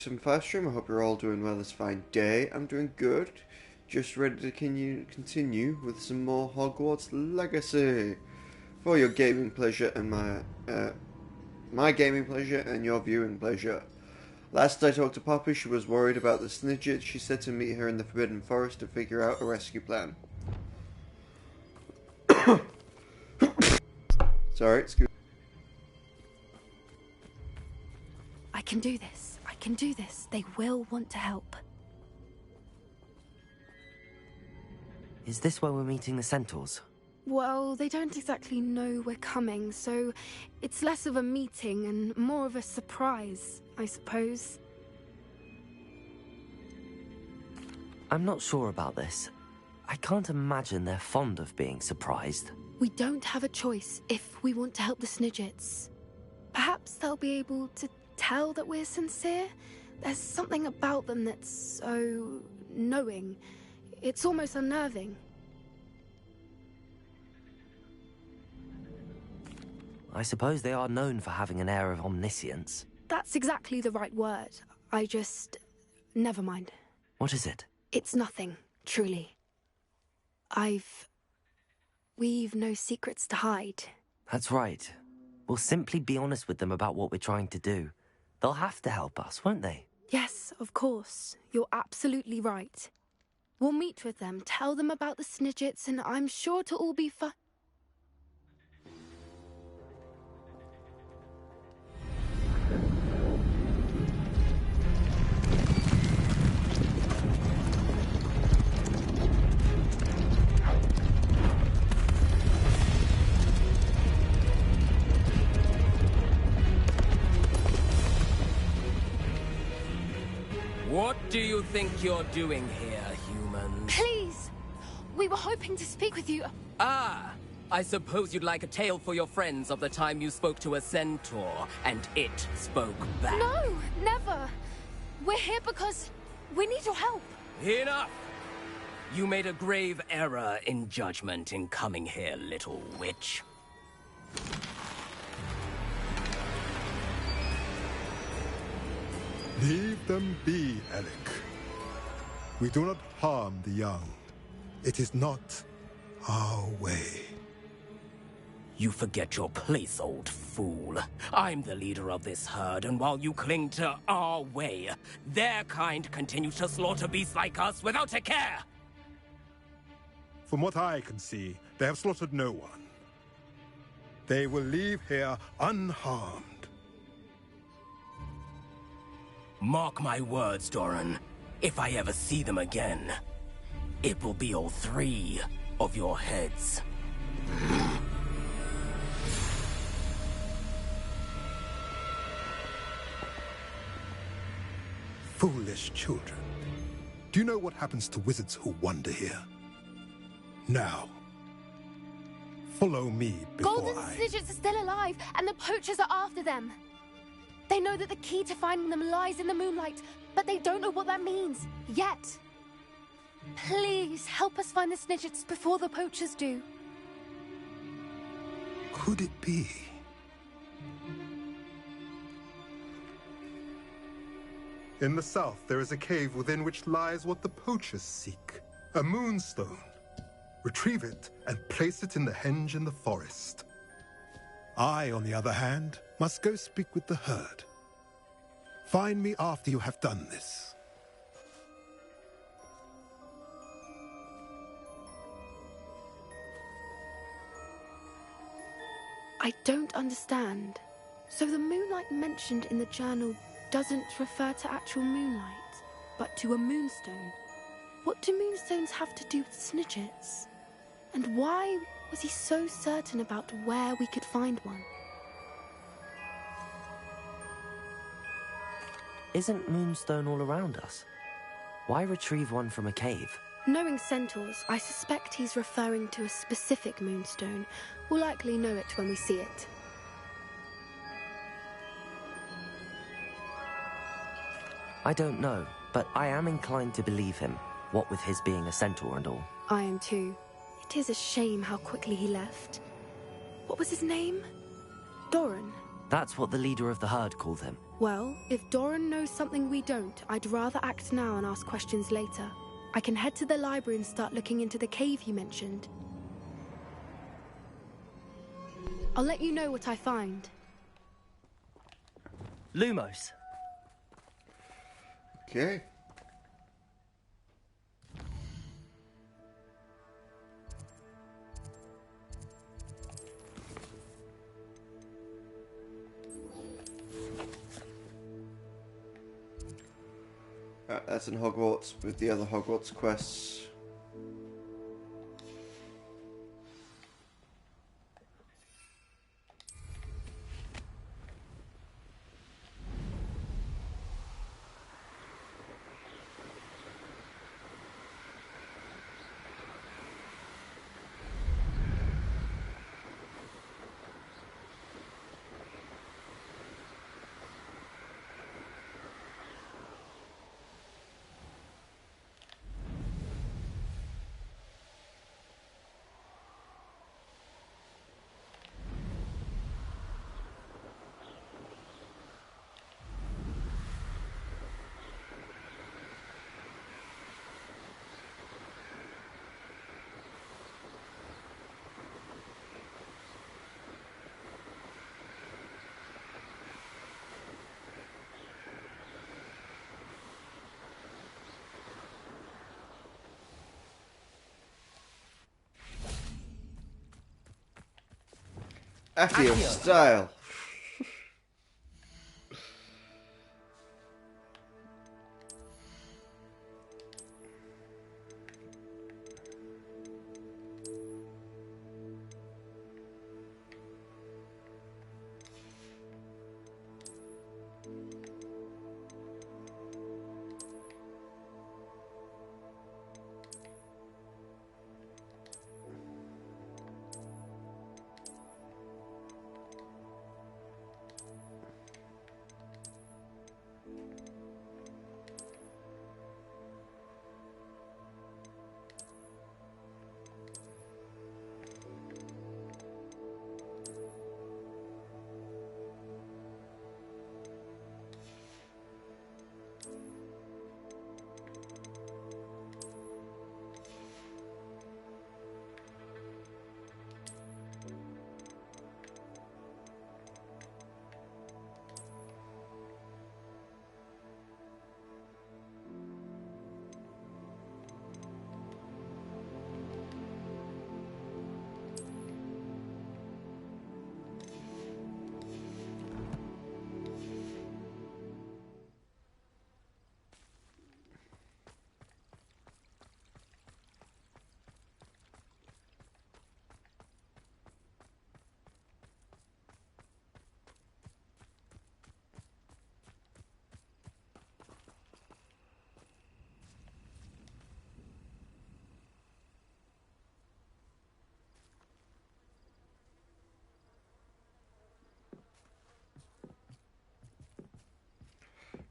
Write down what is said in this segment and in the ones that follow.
Some fast stream. I hope you're all doing well this fine day. I'm doing good. Just ready to continue with some more Hogwarts Legacy for your gaming pleasure and my gaming pleasure and your viewing pleasure. Last I talked to Poppy, she was worried about the Snidget. She said to meet her in the Forbidden Forest to figure out a rescue plan. Sorry, excuse me. I can do this. I can do this. They will want to help. Is this where we're meeting the Centaurs? Well, they don't exactly know we're coming, so it's less of a meeting and more of a surprise, I suppose. I'm not sure about this. I can't imagine they're fond of being surprised. We don't have a choice if we want to help the Snidgets. Perhaps they'll be able to tell that we're sincere. There's something about them that's so knowing. It's almost unnerving. I suppose they are known for having an air of omniscience. That's exactly the right word. Never mind. What is it? It's nothing, truly. We've no secrets to hide. That's right. We'll simply be honest with them about what we're trying to do. They'll have to help us, won't they? Yes, of course. You're absolutely right. We'll meet with them, tell them about the Snidgets, and I'm sure to all be fine. What do you think you're doing here, humans? Please! We were hoping to speak with you. Ah! I suppose you'd like a tale for your friends of the time you spoke to a centaur, and it spoke back. No, never! We're here because we need your help. Enough! You made a grave error in judgment in coming here, little witch. Leave them be, Alec. We do not harm the young. It is not our way. You forget your place, old fool. I'm the leader of this herd, and while you cling to our way, their kind continues to slaughter beasts like us without a care! From what I can see, they have slaughtered no one. They will leave here unharmed. Mark my words, Doran. If I ever see them again, it will be all three of your heads. Foolish children. Do you know what happens to wizards who wander here? Now, follow me before Golden Snidgets are still alive, and the poachers are after them. They know that the key to finding them lies in the moonlight, but they don't know what that means, yet. Please, help us find the Snidgets before the poachers do. Could it be? In the south, there is a cave within which lies what the poachers seek. A moonstone. Retrieve it and place it in the henge in the forest. I, on the other hand, must go speak with the herd. Find me after you have done this. I don't understand. So the moonlight mentioned in the journal doesn't refer to actual moonlight, but to a moonstone. What do moonstones have to do with Snidgets? And why was he so certain about where we could find one? Isn't Moonstone all around us? Why retrieve one from a cave? Knowing Centaurs, I suspect he's referring to a specific moonstone. We'll likely know it when we see it. I don't know, but I am inclined to believe him, what with his being a centaur and all. I am too. It is a shame how quickly he left. What was his name? Doran. That's what the leader of the herd called him. Well, if Doran knows something we don't, I'd rather act now and ask questions later. I can head to the library and start looking into the cave you mentioned. I'll let you know what I find. Lumos. Okay. That's in Hogwarts with the other Hogwarts quests. Accio style.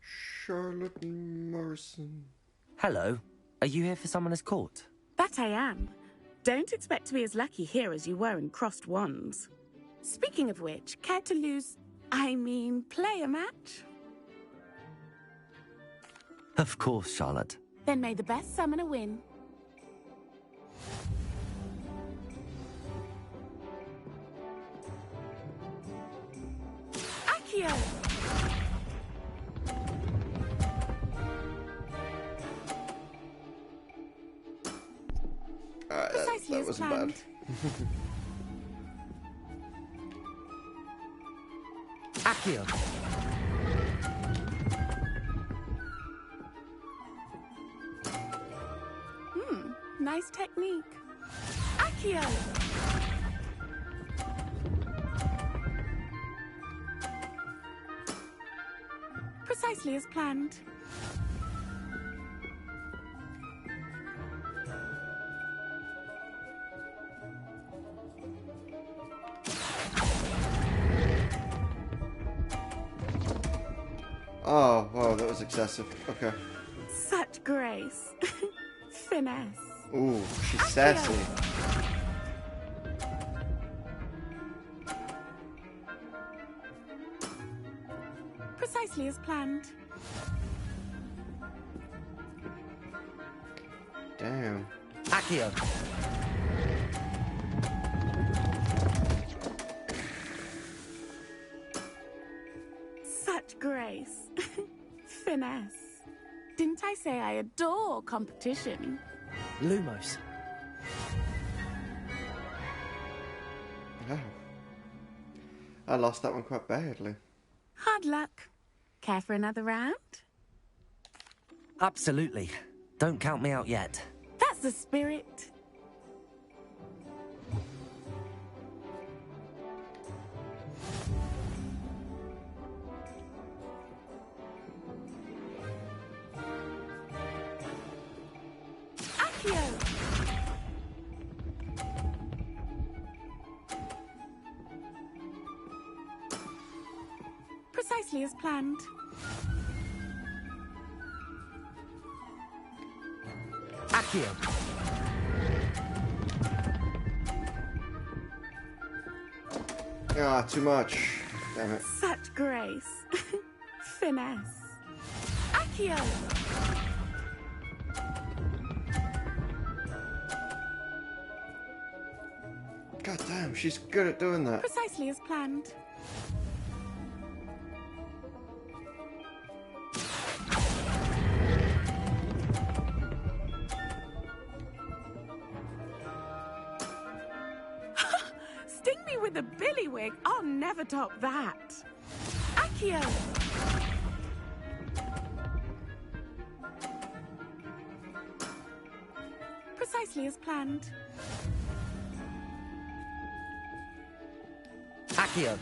Charlotte Morrison. Hello. Are you here for Summoner's Court? That I am. Don't expect to be as lucky here as you were in Crossed Wands. Speaking of which, care to play a match? Of course, Charlotte. Then may the best summoner win. Accio! That wasn't bad. Accio. Nice technique. Accio! Precisely as planned. Oh, wow, that was excessive. Okay. Such grace. Finesse. Ooh, she's sassy. Precisely Precisely as planned. Damn. Accio. Such grace. Finesse. Didn't I say I adore competition? Lumos. Oh. I lost that one quite badly. Hard luck. Care for another round? Absolutely. Don't count me out yet. That's the spirit. Accio! Precisely as planned. Accio. Ah, too much. Damn it. Such grace. Finesse. Accio! God damn, she's good at doing that. Precisely as planned. Sting me with a billywig. I'll never top that. Accio! Precisely as planned. Accio.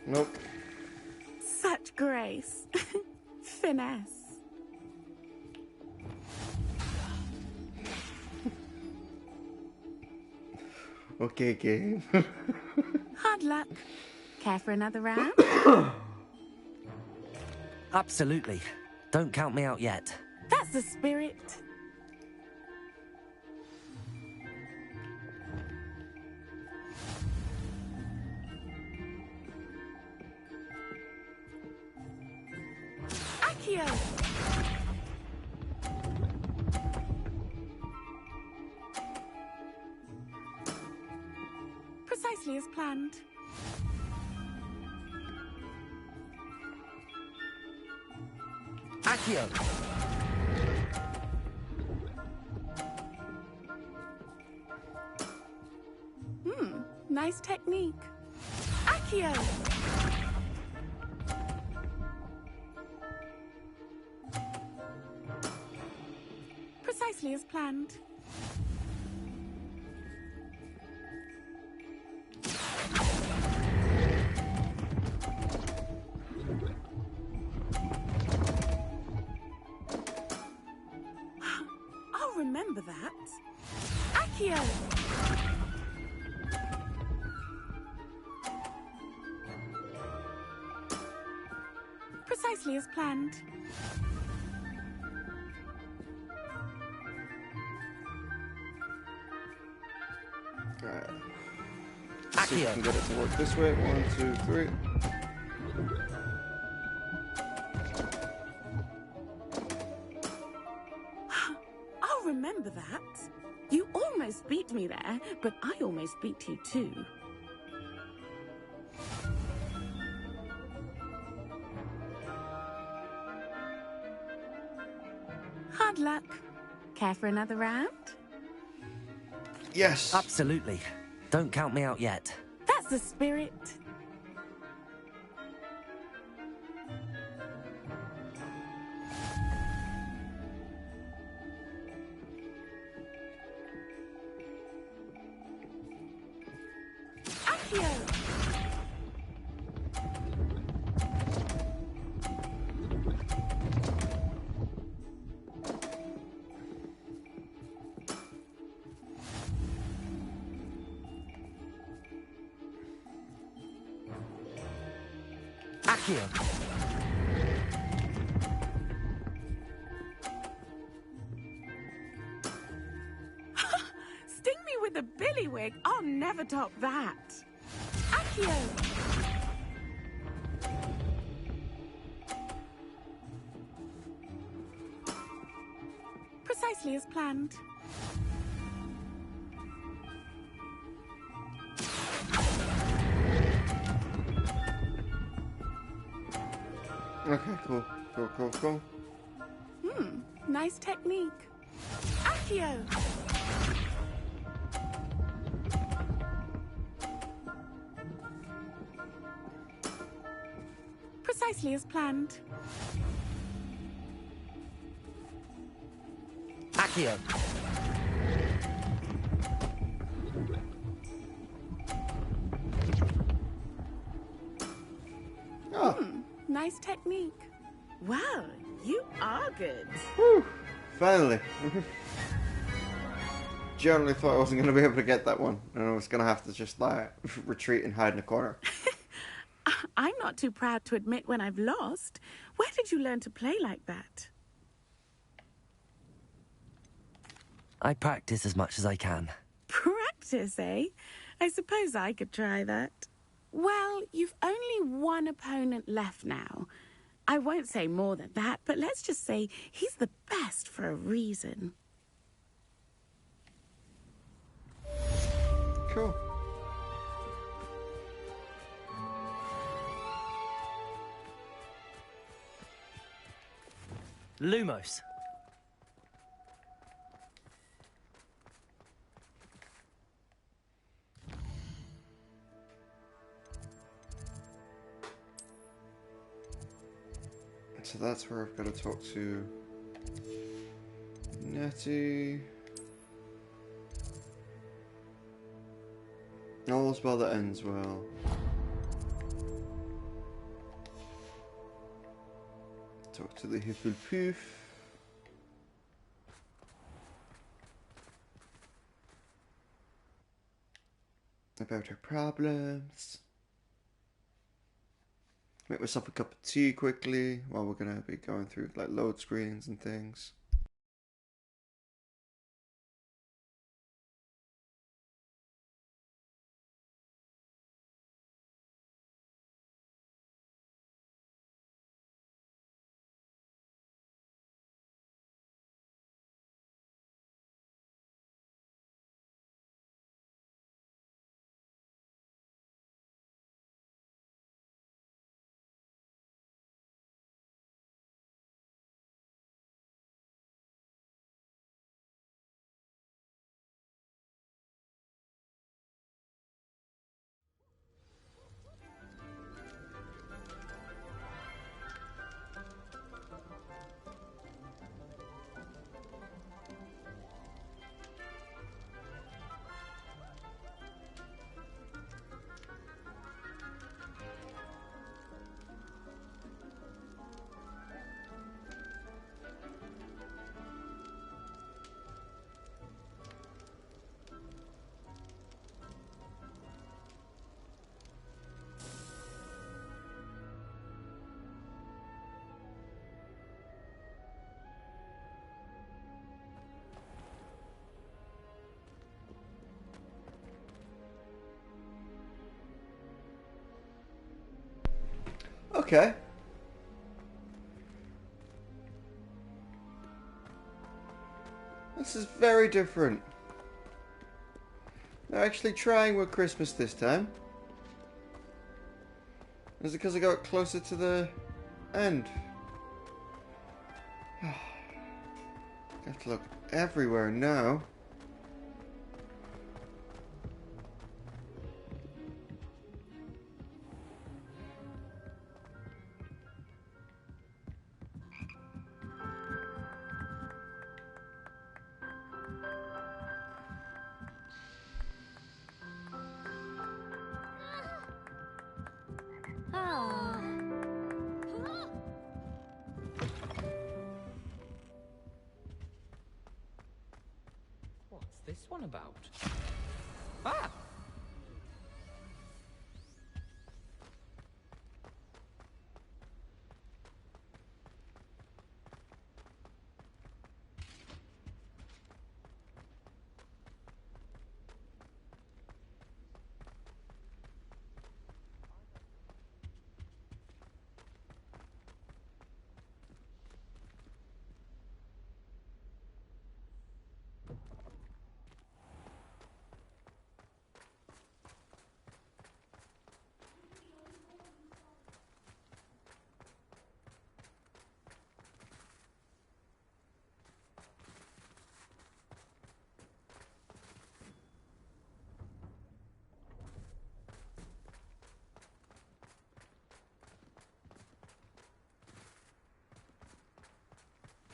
Nope. Such grace. Finesse. Okay, game. Hard luck. Care for another round? Absolutely. Don't count me out yet. That's the spirit. Accio! Precisely as planned. Accio. Nice technique. Accio! Precisely as planned. I'll remember that. Accio! Precisely as planned. Alright. See if I can get it to work this way. 1, 2, 3. I'll remember that. You almost beat me there, but I almost beat you too. Hard luck. Care for another round? Yes. Absolutely. Don't count me out yet. That's the spirit. Accio! Accio. Sting me with a billywig. I'll never top that. Accio! Precisely as planned. Okay, cool. Cool. Nice technique. Accio! Precisely as planned. Accio! Oh, Nice technique. Well, you are good. whew, finally. Generally thought I wasn't going to be able to get that one, and I was going to have to just like retreat and hide in a corner. I'm not too proud to admit when I've lost. Where did you learn to play like that? I practice as much as I can. Practice, eh? I suppose I could try that. Well, you've only one opponent left now. I won't say more than that, but let's just say he's the best for a reason. Cool. Lumos. So that's where I've got to talk to Nettie. All's well that ends well. Talk to the Hippelpoof. About her problems. Make myself a cup of tea quickly while we're gonna be going through like load screens and things. Okay. This is very different. They're actually trying with Christmas this time. Is it because I got closer to the end? I have to look everywhere now. What's this one about? Ah!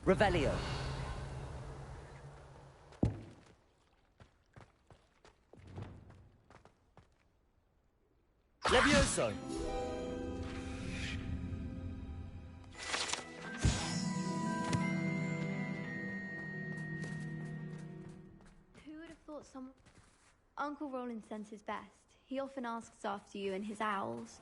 Revelio. Levioso. Who would have thought someone... Uncle Roland senses best. He often asks after you and his owls.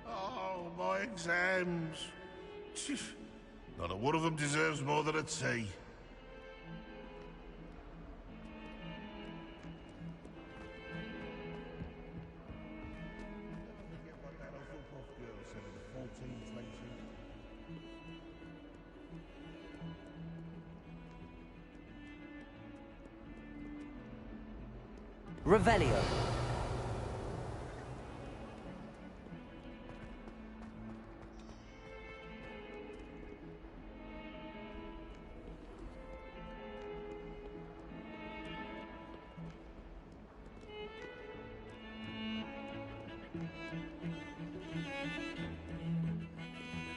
Oh, my exams. Not a one of them deserves more than a tea. Revelio.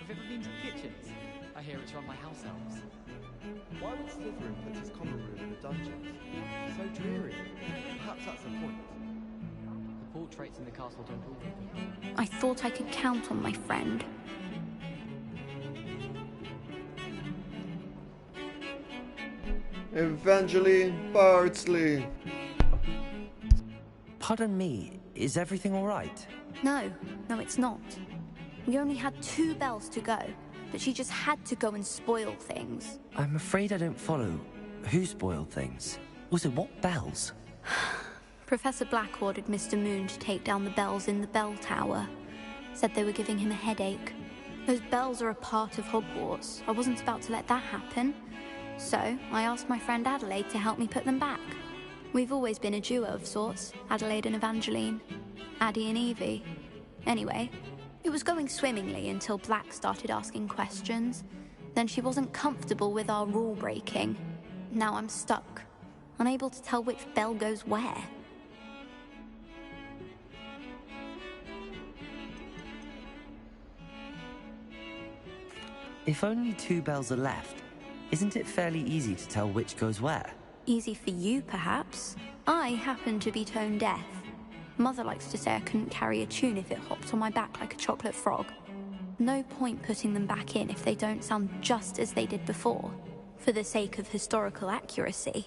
Have you ever been to the kitchens? I hear it's run by house elves. Why would Slytherin put his common room in the dungeons? So dreary. Perhaps that's the point. The portraits in the castle don't rule. I thought I could count on my friend. Evangeline Bardsley. Pardon me, is everything all right? No, it's not. We only had 2 bells to go, but she just had to go and spoil things. I'm afraid I don't follow. Who spoiled things? Also, what bells? Professor Black ordered Mr. Moon to take down the bells in the bell tower. Said they were giving him a headache. Those bells are a part of Hogwarts. I wasn't about to let that happen. So, I asked my friend Adelaide to help me put them back. We've always been a duo of sorts, Adelaide and Evangeline. Addie and Evie. Anyway, it was going swimmingly until Black started asking questions. Then she wasn't comfortable with our rule breaking. Now I'm stuck, unable to tell which bell goes where. If only 2 bells are left, isn't it fairly easy to tell which goes where? Easy for you, perhaps. I happen to be tone deaf. Mother likes to say I couldn't carry a tune if it hopped on my back like a chocolate frog. No point putting them back in if they don't sound just as they did before, for the sake of historical accuracy.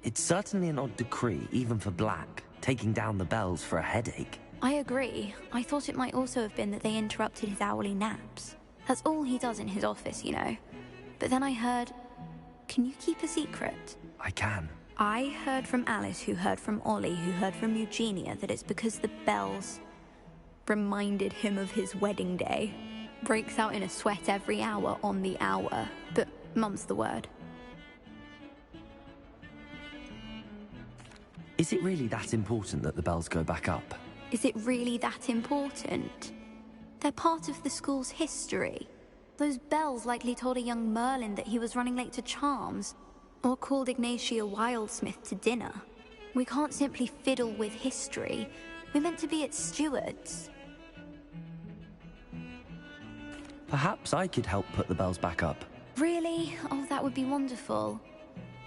It's certainly an odd decree, even for Black, taking down the bells for a headache. I agree. I thought it might also have been that they interrupted his hourly naps. That's all he does in his office, you know. But then I heard... Can you keep a secret? I can. I heard from Alice, who heard from Ollie, who heard from Eugenia, that it's because the bells reminded him of his wedding day. Breaks out in a sweat every hour on the hour. But mum's the word. Is it really that important that the bells go back up? Is it really that important? They're part of the school's history. Those bells likely told a young Merlin that he was running late to Charms, or called Ignatia Wildsmith to dinner. We can't simply fiddle with history. We're meant to be its stewards. Perhaps I could help put the bells back up. Really? Oh, that would be wonderful.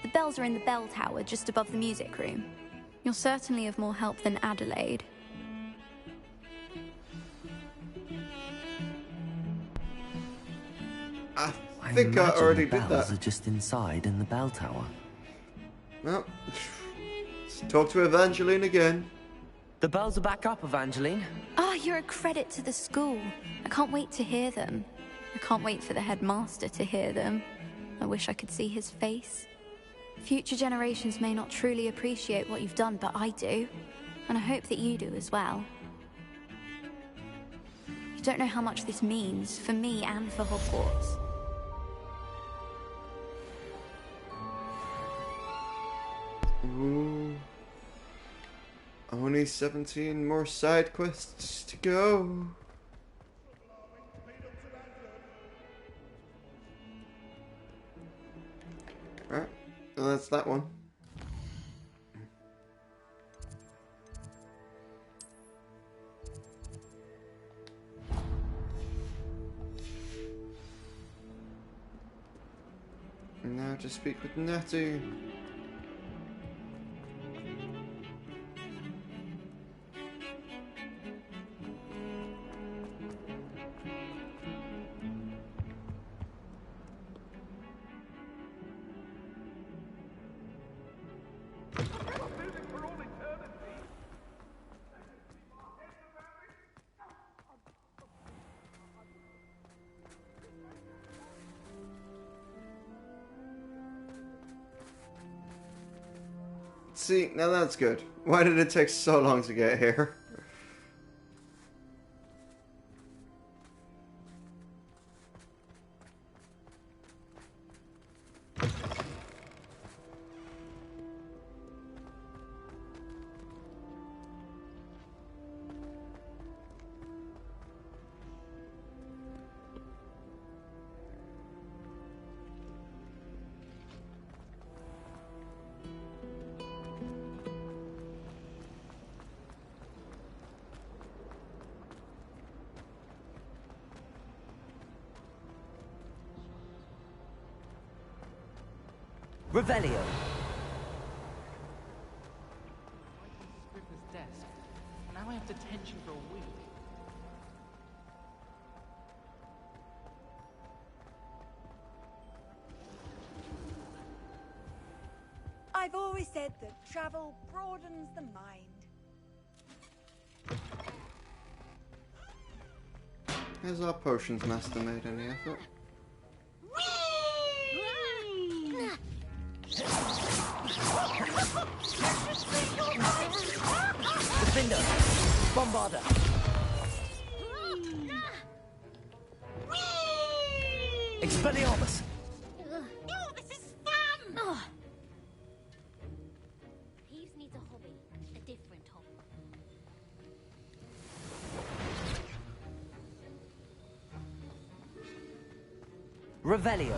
The bells are in the bell tower just above the music room. You're certainly of more help than Adelaide. I think I already the did bells that. are just inside in the bell tower. Well, let's talk to Evangeline again. The bells are back up, Evangeline. Ah, you're a credit to the school. I can't wait to hear them. I can't wait for the headmaster to hear them. I wish I could see his face. Future generations may not truly appreciate what you've done, but I do. and I hope that you do as well. You don't know how much this means for me and for Hogwarts. Ooh. Only 17 more side quests to go. Right, well, that's that one. And now to speak with Natty. See, now that's good. Why did it take so long to get here? Revelio. Scrivener's desk. Now I have detention for a week. I've always said that travel broadens the mind. Has our potions master made any effort? Defender! Bombarder! Expelliarmus! Oh, this is fun! Peeves needs a hobby. A different hobby. Revelio.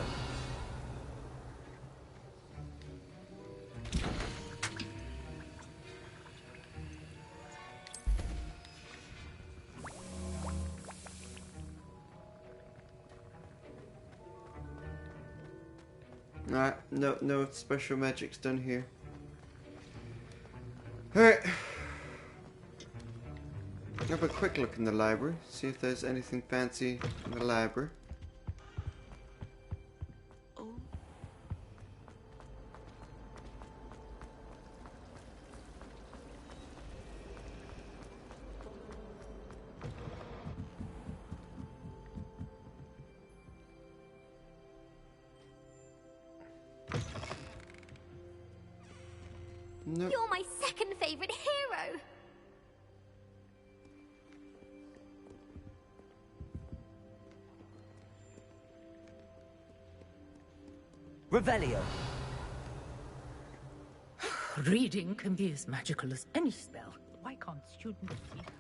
Alright, no special magics done here. Alright. Have a quick look in the library, see if there's anything fancy in the library. Nope. You're my second favorite hero. Revelio. Reading can be as magical as any spell. Why can't students see that?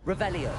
Revelio.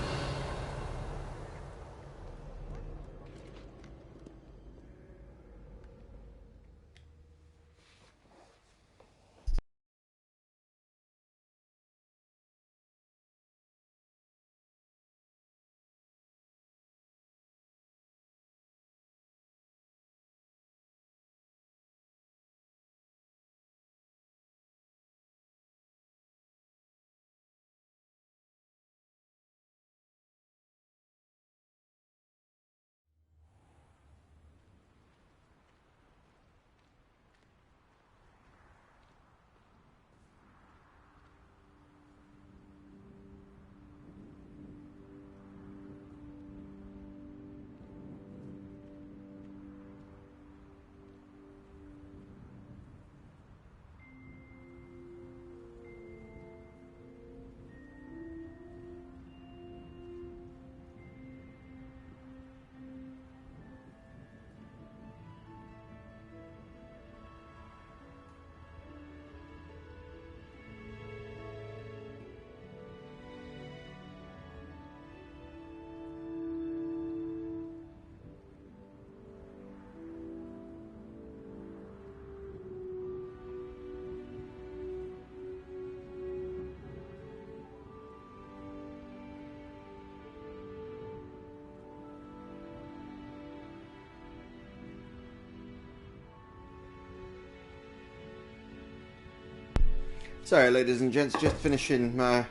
Sorry, ladies and gents, just finishing my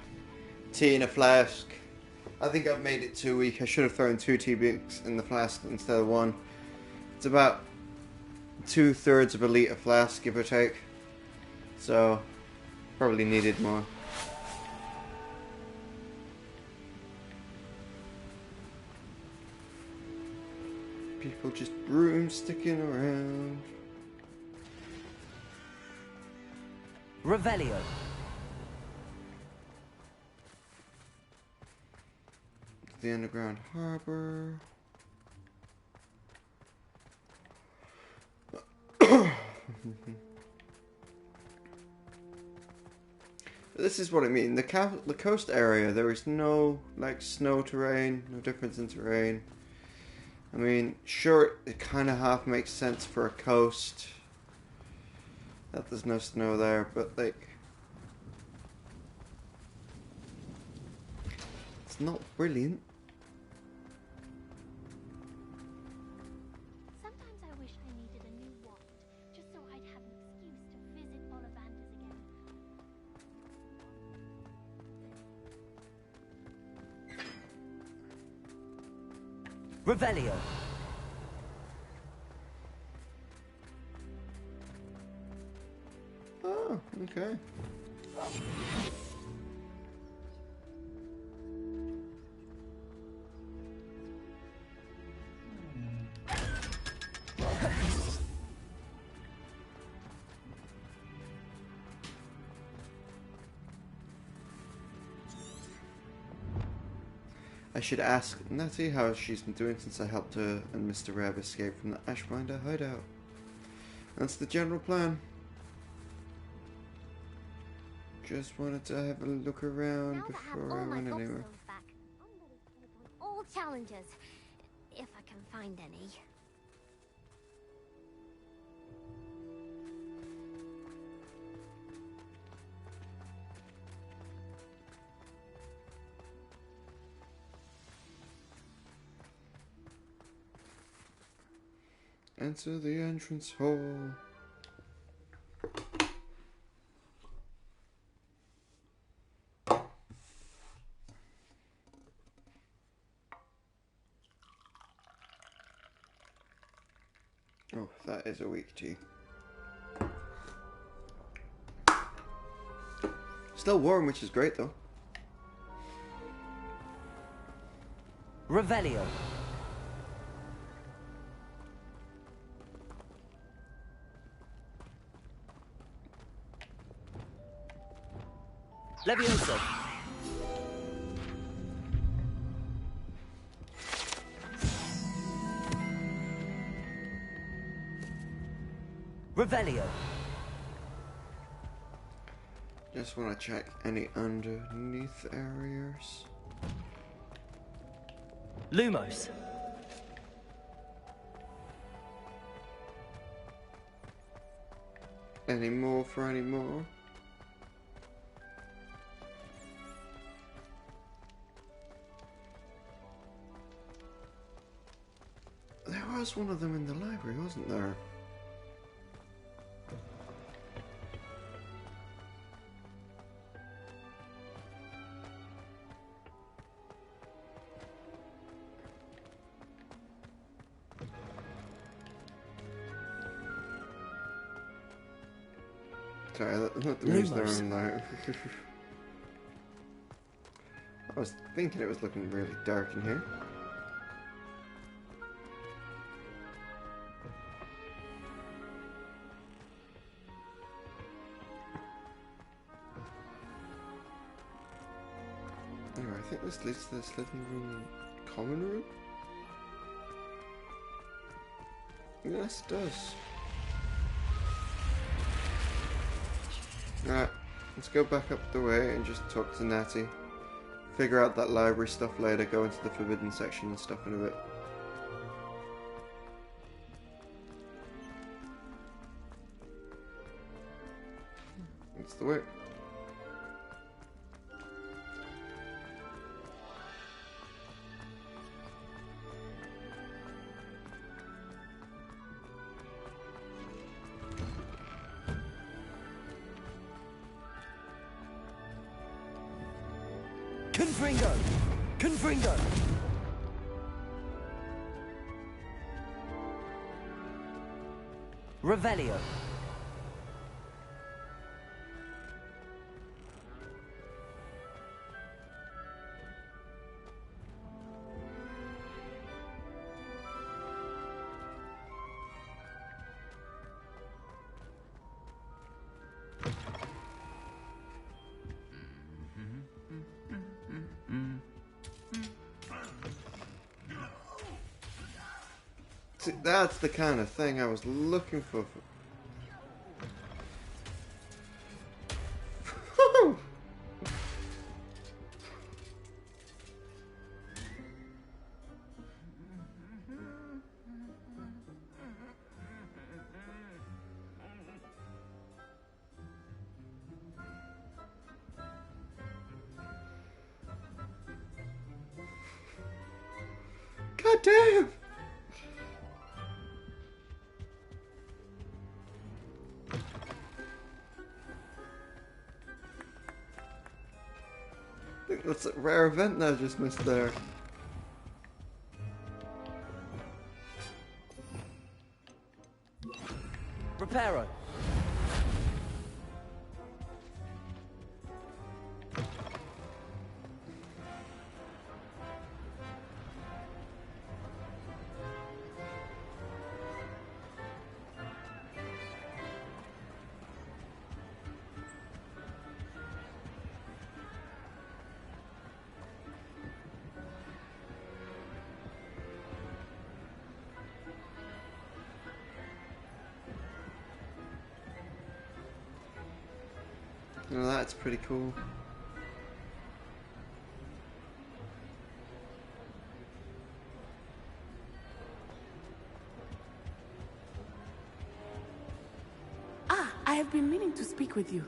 tea in a flask. I think I've made it too weak. I should have thrown 2 tea bags in the flask instead of 1. It's about 2/3 of a litre flask, give or take. So, probably needed more. People just broomsticking around. Revelio. The underground harbor. This is what I mean. The coast area, there is no like snow terrain, no difference in terrain. I mean, sure, it kind of half makes sense for a coast that there's no snow there, but like, it's not brilliant. Sometimes I wish I needed a new wand, just so I'd have an excuse to visit Ollivanders again. Revelio. Oh, okay. I should ask Natty how she's been doing since I helped her and Mr. Rab escape from the Ashbinder hideout. That's the general plan. Just wanted to have a look around before I went anywhere. Back, I'm ready to take on all challenges, if I can find any. Enter the entrance hall. Oh, that is a weak tea. Still warm, which is great though. Revelio. Levioso. Revelio. Just want to check any underneath areas. Lumos. Any more for any more? There was one of them in the library, wasn't there? Sorry, not the moves there on there. I was thinking it was looking really dark in here. Anyway, I think this leads to this living room, common room? Yes, it does. Alright, let's go back up the way and just talk to Natty. Figure out that library stuff later, go into the forbidden section and stuff in a bit. That's the way. Confringo! Confringo! Revelio. See, that's the kind of thing I was looking for. God damn! I think that's a rare event that I just missed there. Reparo. Oh, that's pretty cool. Ah, I have been meaning to speak with you.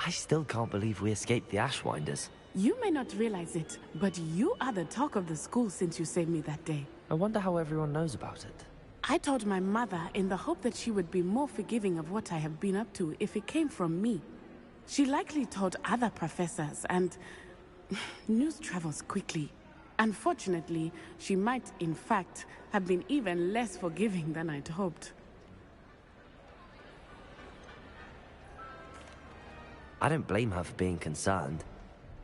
I still can't believe we escaped the Ashwinders. You may not realize it, but you are the talk of the school since you saved me that day. I wonder how everyone knows about it. I told my mother in the hope that she would be more forgiving of what I have been up to if it came from me. She likely told other professors, and news travels quickly. Unfortunately, she might, in fact, have been even less forgiving than I'd hoped. I don't blame her for being concerned.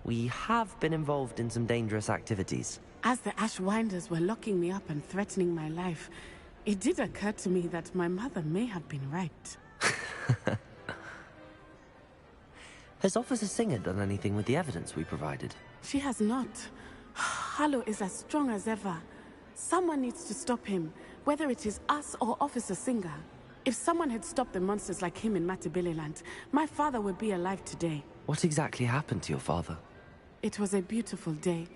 We have been involved in some dangerous activities. As the Ashwinders were locking me up and threatening my life, it did occur to me that my mother may have been right. Has Officer Singer done anything with the evidence we provided? She has not. Harlow is as strong as ever. Someone needs to stop him, whether it is us or Officer Singer. If someone had stopped the monsters like him in Matabeleland, my father would be alive today. What exactly happened to your father? It was a beautiful day.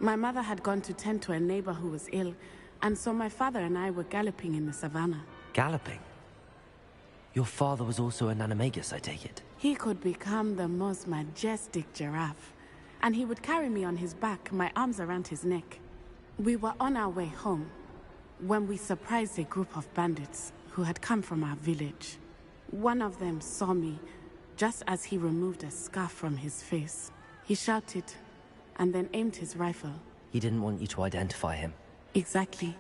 My mother had gone to tend to a neighbor who was ill, and so my father and I were galloping in the savannah. Galloping? Your father was also an animagus, I take it? He could become the most majestic giraffe, and he would carry me on his back, my arms around his neck. We were on our way home when we surprised a group of bandits who had come from our village. One of them saw me just as he removed a scarf from his face. He shouted and then aimed his rifle. He didn't want you to identify him. Exactly.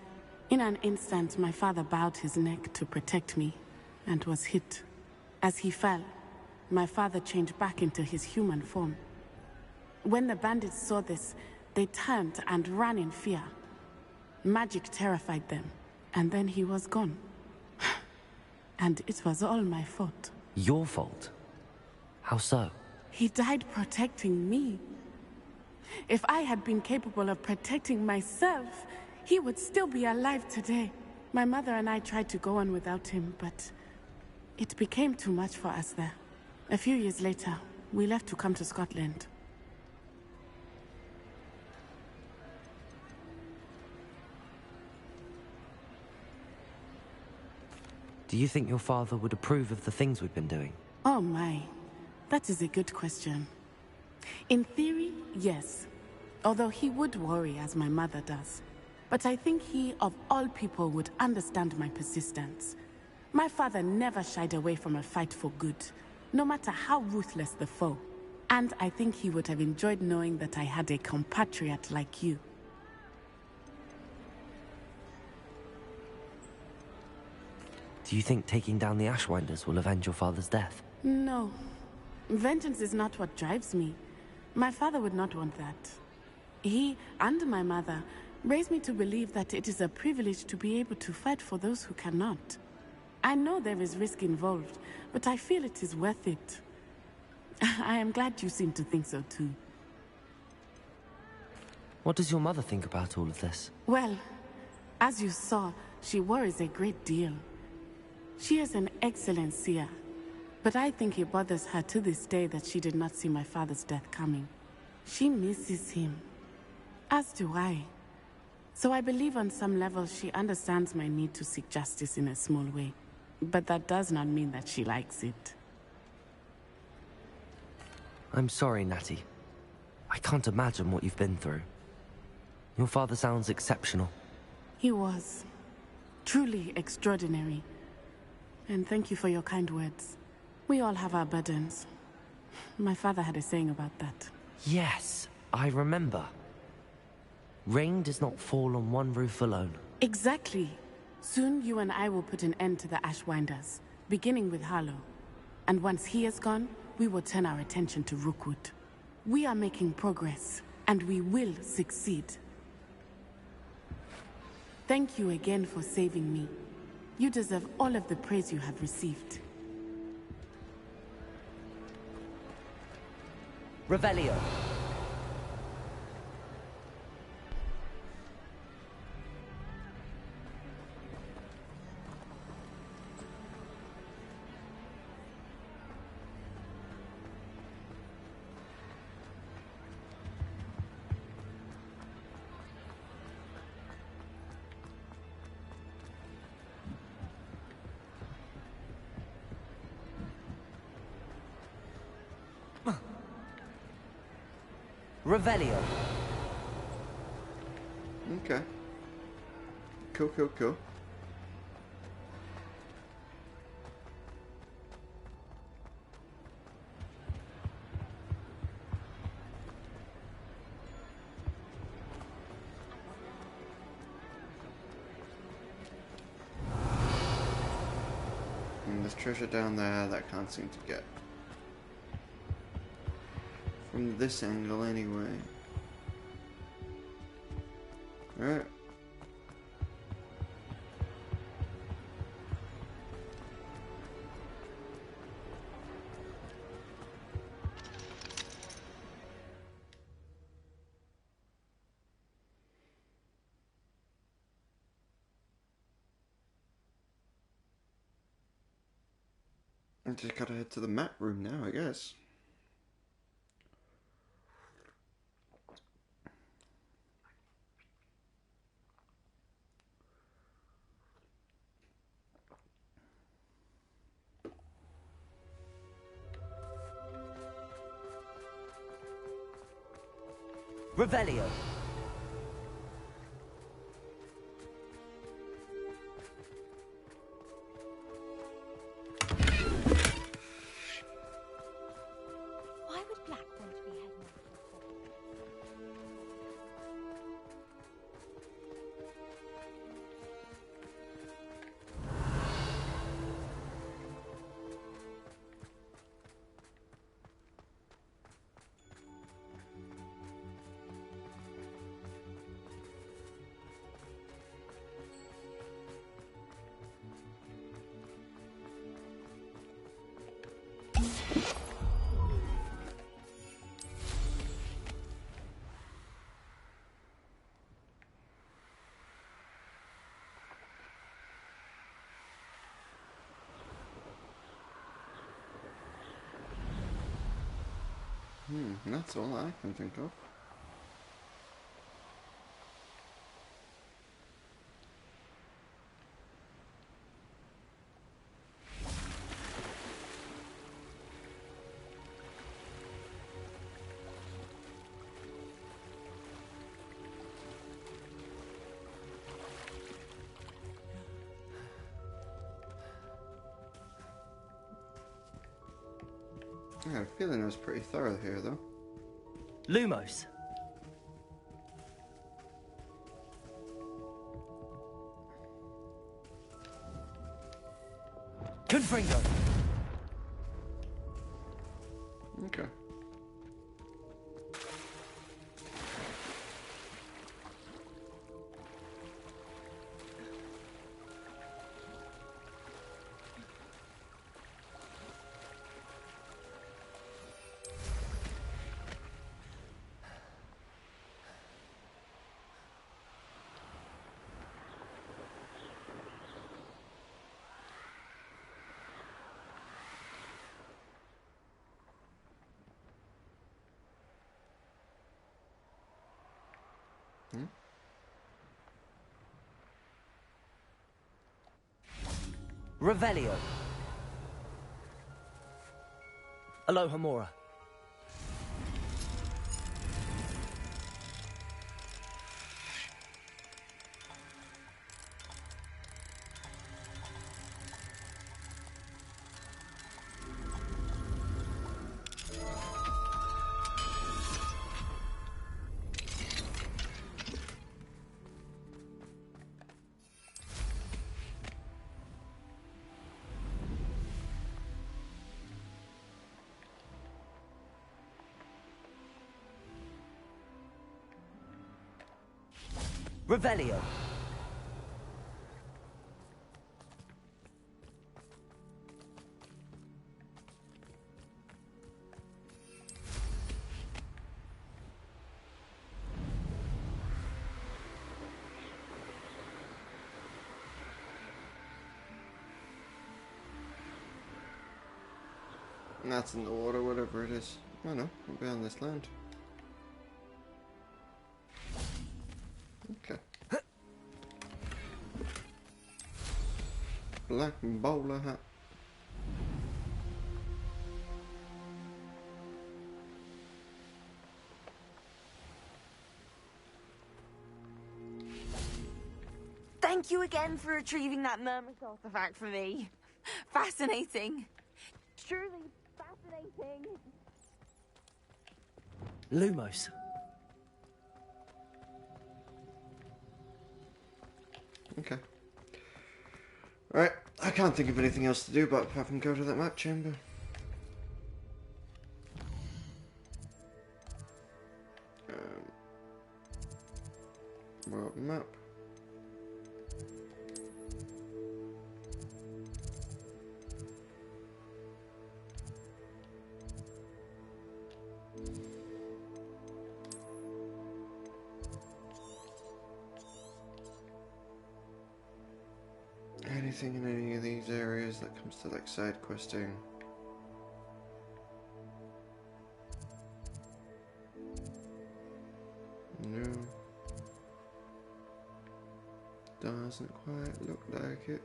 In an instant, my father bowed his neck to protect me and was hit. As he fell, my father changed back into his human form. When the bandits saw this, they turned and ran in fear. Magic terrified them, and then he was gone. And it was all my fault. Your fault? How so? He died protecting me. If I had been capable of protecting myself, he would still be alive today. My mother and I tried to go on without him, but it became too much for us there. A few years later, we left to come to Scotland. Do you think your father would approve of the things we've been doing? Oh my, that is a good question. In theory, yes. Although he would worry as my mother does. But I think he, of all people, would understand my persistence. My father never shied away from a fight for good, no matter how ruthless the foe. And I think he would have enjoyed knowing that I had a compatriot like you. Do you think taking down the Ashwinders will avenge your father's death? No. Vengeance is not what drives me. My father would not want that. He and my mother raised me to believe that it is a privilege to be able to fight for those who cannot. I know there is risk involved, but I feel it is worth it. I am glad you seem to think so too. What does your mother think about all of this? Well, as you saw, she worries a great deal. She is an excellent seer, but I think it bothers her to this day that she did not see my father's death coming. She misses him, as do I. So I believe on some level she understands my need to seek justice in a small way. But that does not mean that she likes it. I'm sorry, Natty. I can't imagine what you've been through. Your father sounds exceptional. He was. Truly extraordinary. And thank you for your kind words. We all have our burdens. My father had a saying about that. Yes, I remember. Rain does not fall on one roof alone. Exactly. Soon you and I will put an end to the Ashwinders, beginning with Harlow. And once he is gone, we will turn our attention to Rookwood. We are making progress, and we will succeed. Thank you again for saving me. You deserve all of the praise you have received. Revelio. Revelio. Okay. Cool, cool, cool. And there's treasure down there that I can't seem to get. From this angle, anyway. Alright. I just gotta head to the map room now, I guess. Revelio. Why would Black want to be headmaster of Hogwarts? That's all I can think of. I had a feeling I was pretty thorough here, though. Lumos. Confringo. Okay. Revelio. Alohomora. Revelio. That's in the water, whatever it is. Oh no, we'll be on this land. Okay. Black bowler hat. Thank you again for retrieving that Immerse artifact for me. Fascinating. Truly fascinating. Lumos. Okay. Right, I can't think of anything else to do but apart from go to that map chamber. World map. Anything in any of these areas that comes to like side questing? No. Doesn't quite look like it.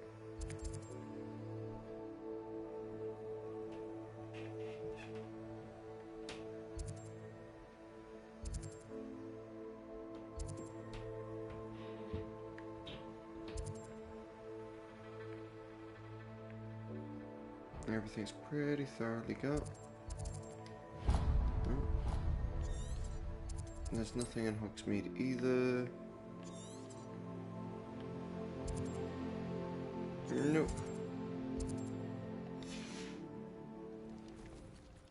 Everything's pretty thoroughly got. Oh. There's nothing in Hogsmeade either. Nope.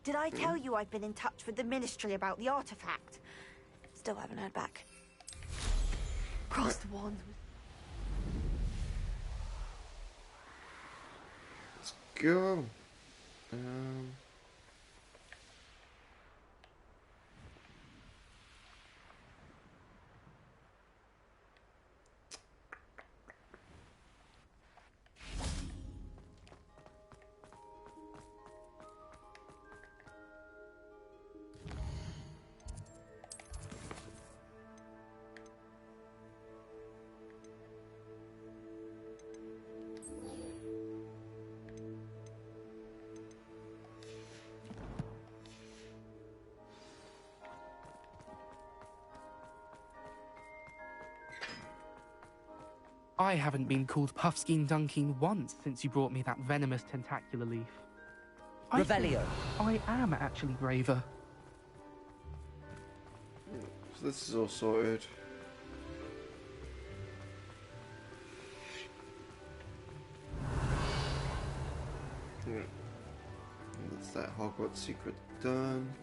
Did I tell you I've been in touch with the Ministry about the artifact? Still haven't heard back. Cross the wands. Let's go. I haven't been called Puffskein Dunking once since you brought me that venomous tentacular leaf. I think Revelio. I am actually braver. So this is all sorted. Yeah. That's that Hogwarts secret done.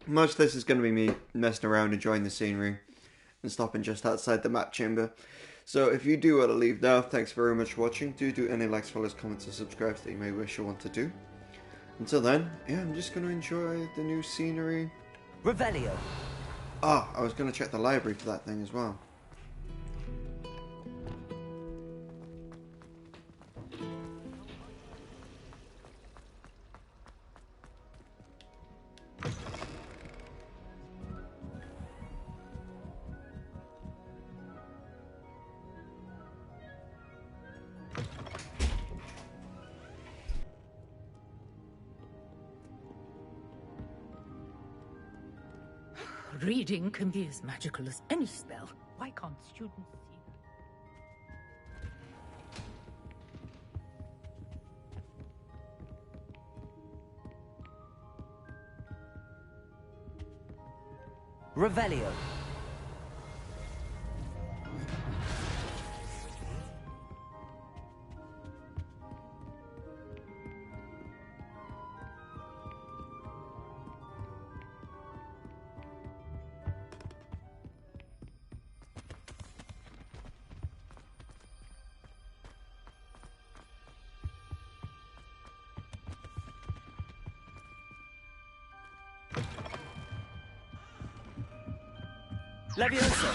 Much of this is going to be me messing around, enjoying the scenery, and stopping just outside the map chamber. So if you do want to leave now, thanks very much for watching. Do any likes, follows, comments, or subscribes that you may wish or want to do. Until then, yeah, I'm just going to enjoy the new scenery. Revelio. Ah, I was going to check the library for that thing as well. Reading can be as magical as any spell. Why can't students see that? Revelio. Levioso.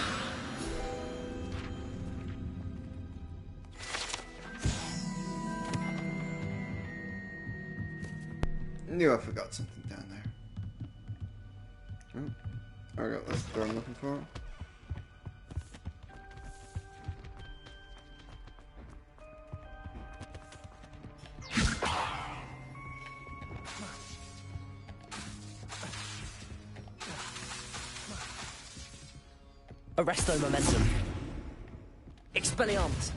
Knew I forgot something down there. Oh, I got this door I'm looking for. Arresto momentum. Expelliarmus.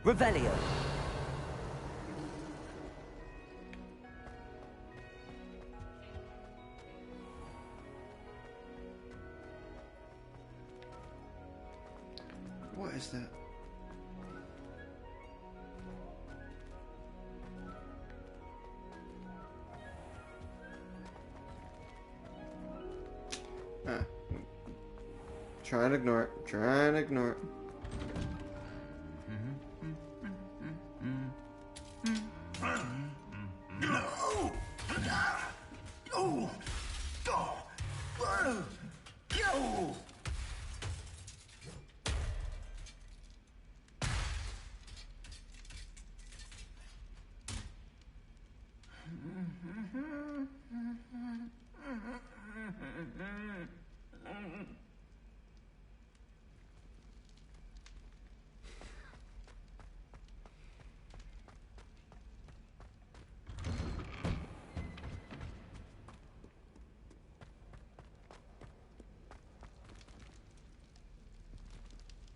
Revelio. What is that? Ah. Try and ignore it. Try and ignore it.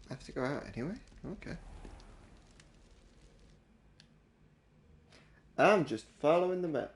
I have to go out anyway? Okay. I'm just following the map.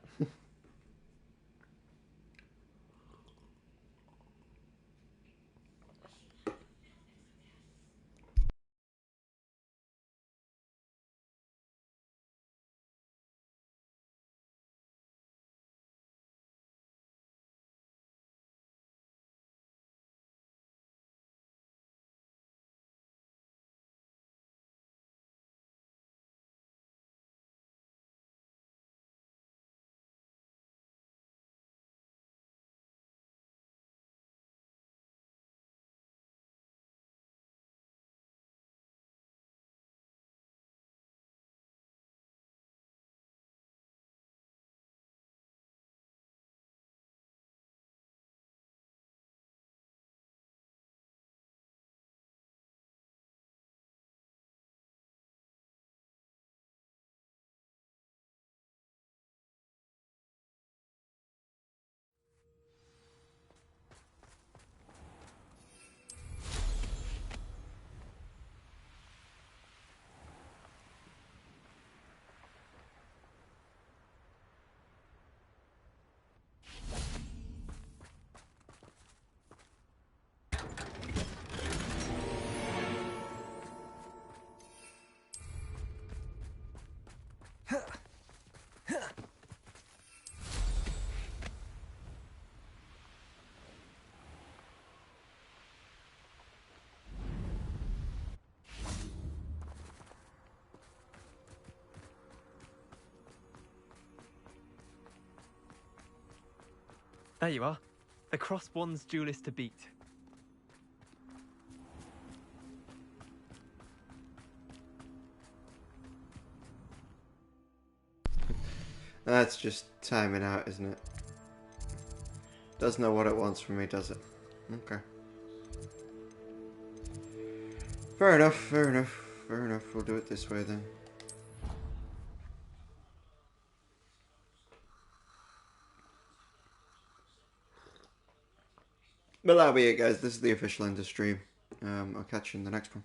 There you are. The crossed one's duelist to beat. That's just timing out, isn't it? Doesn't know what it wants from me, does it? Okay. Fair enough, fair enough, fair enough. We'll do it this way then. But that'll be it, guys. This is the official end of stream. I'll catch you in the next one.